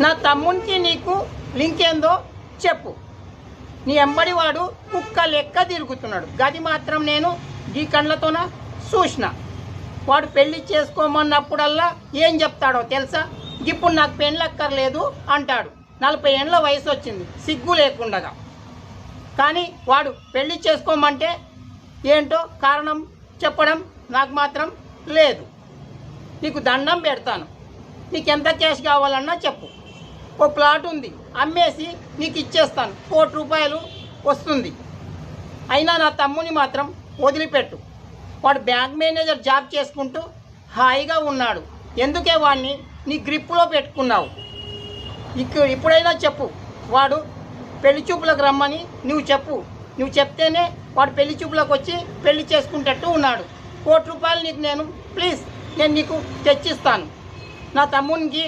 నా తమ్మునికి నీకు లింక్ ఏందో చెప్పు. నీ ఎంబడి వాడు కుక్క లెక్క తిరుగుతున్నాడు. గది మాత్రం నేను ఈ కళ్ళతోన చూసిన. వాడు పెళ్లి చేసుకోమన్నప్పుడల్లా ఏం చెప్తాడో తెలుసా? ఇప్పుడు నాకు పెళ్ళక్కర్లేదు అంటాడు. 40 ఏళ్ళ వయసు వచ్చింది సిగ్గు లేకుండగా. కానీ వాడు పెళ్లి చేసుకోమంటే ఏంటో కారణం చెప్పడం నాకు మాత్రం లేదు. నీకు దండం పెడతాను. నీకు ఎంత క్యాష్ కావాలన్నా చెప్పు. ఓ ప్లాట్ ఉంది, అమ్మేసి నీకు ఇచ్చేస్తాను. 1 కోటి రూపాయలు వస్తుంది. అయినా నా తమ్ముని మాత్రం వదిలిపెట్టు. వాడు బ్యాంక్ మేనేజర్ జాబ్ చేసుకుంటూ హాయిగా ఉన్నాడు. ఎందుకే వాడిని నీ గ్రిప్పులో పెట్టుకున్నావు? ఇప్పుడైనా చెప్పు. వాడు పెళ్లి చూపులకు రమ్మని నువ్వు చెప్పు. నువ్వు చెప్తేనే వాడు పెళ్లి చూపులకు వచ్చి పెళ్లి చేసుకుంటట్టు ఉన్నాడు. 1 కోటి రూపాయలు నీకు నేను ప్లీజ్ నేను నీకు తెచ్చిస్తాను. నా తమ్మునికి